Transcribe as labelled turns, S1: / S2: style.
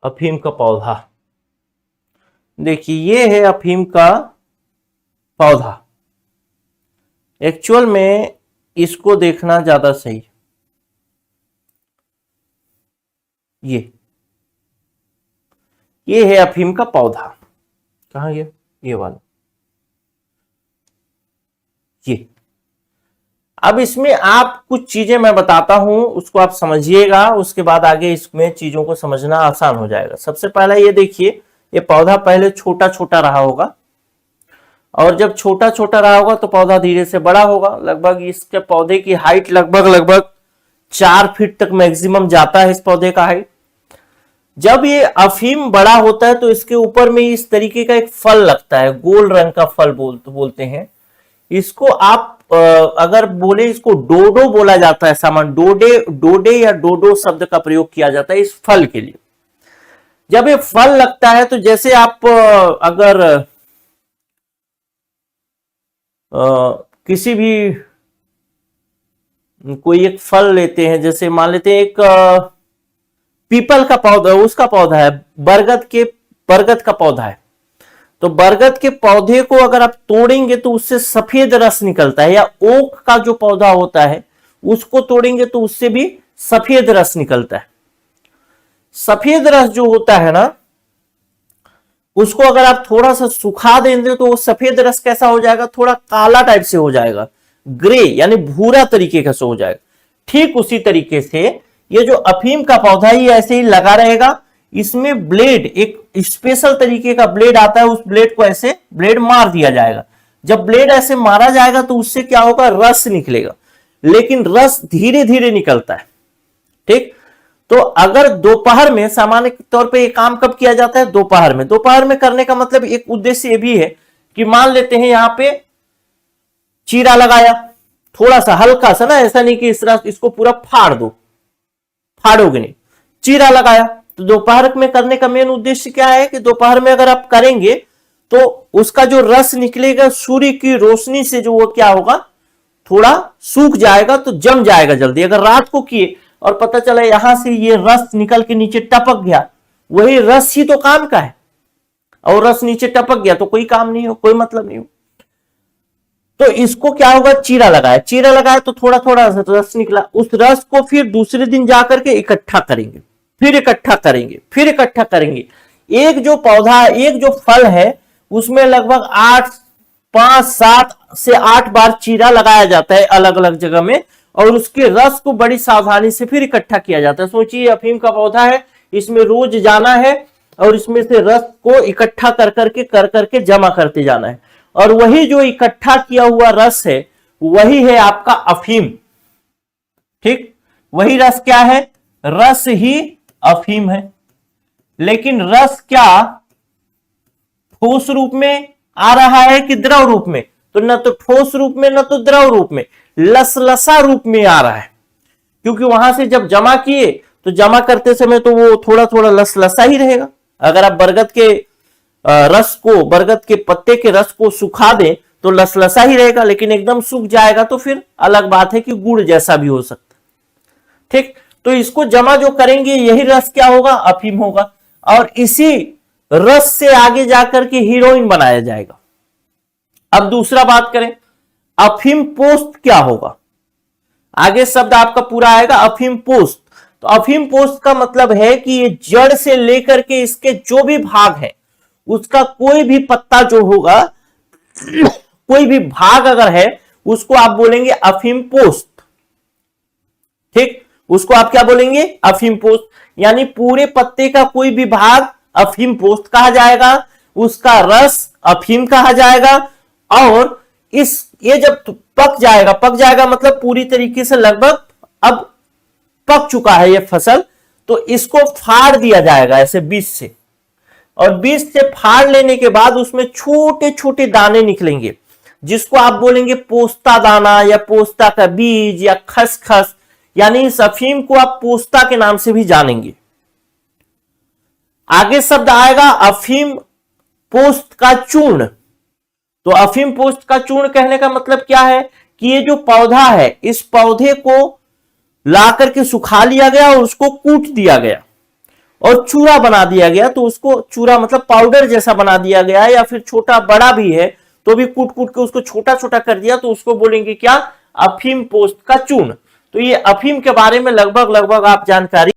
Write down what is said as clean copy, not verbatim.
S1: अफीम का पौधा। देखिए ये है अफीम का पौधा। एक्चुअल में इसको देखना ज्यादा सही। ये है अफीम का पौधा। कहाँ गया ये वाला? ये। अब इसमें आप कुछ चीजें मैं बताता हूं, उसको आप समझिएगा, उसके बाद आगे इसमें चीजों को समझना आसान हो जाएगा। सबसे पहला ये देखिए, ये पौधा पहले छोटा छोटा रहा होगा, और जब छोटा छोटा रहा होगा तो पौधा धीरे से बड़ा होगा। लगभग इसके पौधे की हाइट लगभग 4 फीट तक मैक्सिमम जाता है इस पौधे का हाइट। जब ये अफीम बड़ा होता है तो इसके ऊपर में इस तरीके का एक फल लगता है, गोल रंग का फल बोलते हैं इसको। आप अगर बोले, इसको डोडो बोला जाता है, सामान डोडे या डोडो शब्द का प्रयोग किया जाता है इस फल के लिए। जब ये फल लगता है तो जैसे आप अगर किसी भी कोई एक फल लेते हैं, जैसे मान लेते हैं एक पीपल का पौधा, उसका पौधा है, बरगद का पौधा है, तो बरगद के पौधे को अगर आप तोड़ेंगे तो उससे सफेद रस निकलता है। या ओक का जो पौधा होता है उसको तोड़ेंगे तो उससे भी सफेद रस निकलता है। सफेद रस जो होता है ना, उसको अगर आप थोड़ा सा सुखा देंगे तो वो सफेद रस कैसा हो जाएगा? थोड़ा काला टाइप से हो जाएगा, ग्रे यानी भूरा तरीके का से हो जाएगा। ठीक उसी तरीके से ये जो अफीम का पौधा ही ऐसे ही लगा रहेगा। इसमें ब्लेड, एक स्पेशल तरीके का ब्लेड आता है, उस ब्लेड को ऐसे ब्लेड मार दिया जाएगा। जब ब्लेड ऐसे मारा जाएगा तो उससे क्या होगा? रस निकलेगा, लेकिन रस धीरे धीरे निकलता है। ठीक, तो अगर दोपहर में, सामान्य तौर पे ये काम कब किया जाता है? दोपहर में। दोपहर में करने का मतलब एक उद्देश्य ये भी है कि मान लेते हैं यहां पे चीरा लगाया, थोड़ा सा हल्का सा ना, ऐसा नहीं कि इस तरह इसको पूरा फाड़ दो, फाड़ोगे नहीं, चीरा लगाया। तो दोपहर में करने का मेन उद्देश्य क्या है कि दोपहर में अगर आप करेंगे तो उसका जो रस निकलेगा सूर्य की रोशनी से, जो वो क्या होगा? थोड़ा सूख जाएगा, तो जम जाएगा जल्दी। अगर रात को किए और पता चला यहां से ये रस निकल के नीचे टपक गया, वही रस ही तो काम का है, और रस नीचे टपक गया तो कोई काम नहीं हो, कोई मतलब नहीं हो। तो इसको क्या होगा? चीरा लगाया तो थोड़ा थोड़ा रस निकला, उस रस को फिर दूसरे दिन जाकर के इकट्ठा करेंगे, फिर इकट्ठा करेंगे, फिर इकट्ठा करेंगे। एक जो पौधा, एक जो फल है, उसमें लगभग 7 से 8 बार चीरा लगाया जाता है अलग अलग जगह में, और उसके रस को बड़ी सावधानी से फिर इकट्ठा किया जाता है। सोचिए अफीम का पौधा है, इसमें रोज जाना है और इसमें से रस को इकट्ठा कर करके जमा करते जाना है, और वही जो इकट्ठा किया हुआ रस है वही है आपका अफीम। ठीक, वही रस क्या है? रस ही अफीम है। लेकिन रस क्या ठोस रूप में आ रहा है कि द्रव रूप में? तो न तो ठोस रूप में न तो द्रव रूप में, लसलसा रूप में आ रहा है। क्योंकि वहां से जब जमा किए तो जमा करते समय तो वो थोड़ा थोड़ा लसलसा ही रहेगा। अगर आप बरगद के रस को, बरगद के पत्ते के रस को सुखा दें तो लसलसा ही रहेगा, लेकिन एकदम सूख जाएगा तो फिर अलग बात है कि गुड़ जैसा भी हो सकता। ठीक, तो इसको जमा जो करेंगे यही रस क्या होगा? अफीम होगा, और इसी रस से आगे जाकर के हीरोइन बनाया जाएगा। अब दूसरा बात करें, अफीम पोस्त क्या होगा? आगे शब्द आपका पूरा आएगा अफीम पोस्त। तो अफीम पोस्त का मतलब है कि ये जड़ से लेकर के इसके जो भी भाग है, उसका कोई भी पत्ता जो होगा, कोई भी भाग अगर है, उसको आप बोलेंगे अफीम पोस्त। ठीक, उसको आप क्या बोलेंगे? अफीम पोस्त। यानी पूरे पत्ते का कोई भी भाग अफीम पोस्त कहा जाएगा, उसका रस अफीम कहा जाएगा। और ये जब पक जाएगा मतलब पूरी तरीके से लगभग अब पक चुका है ये फसल, तो इसको फाड़ दिया जाएगा ऐसे बीज से, और बीज से फाड़ लेने के बाद उसमें छोटे छोटे दाने निकलेंगे, जिसको आप बोलेंगे पोस्ता दाना या पोस्ता का बीज या खसखस। यानी इस अफीम को आप पोस्ता के नाम से भी जानेंगे। आगे शब्द आएगा अफीम पोस्त का चूर्ण। तो अफीम पोस्त का चूर्ण कहने का मतलब क्या है कि ये जो पौधा है, इस पौधे को ला करके सुखा लिया गया और उसको कूट दिया गया, और चूरा बना दिया गया, तो उसको चूरा मतलब पाउडर जैसा बना दिया गया है, या फिर छोटा बड़ा भी है तो भी कूट कूट के उसको छोटा छोटा कर दिया, तो उसको बोलेंगे क्या? अफीम पोस्त का चूर्ण। तो ये अफीम के बारे में लगभग लगभग आप जानकारी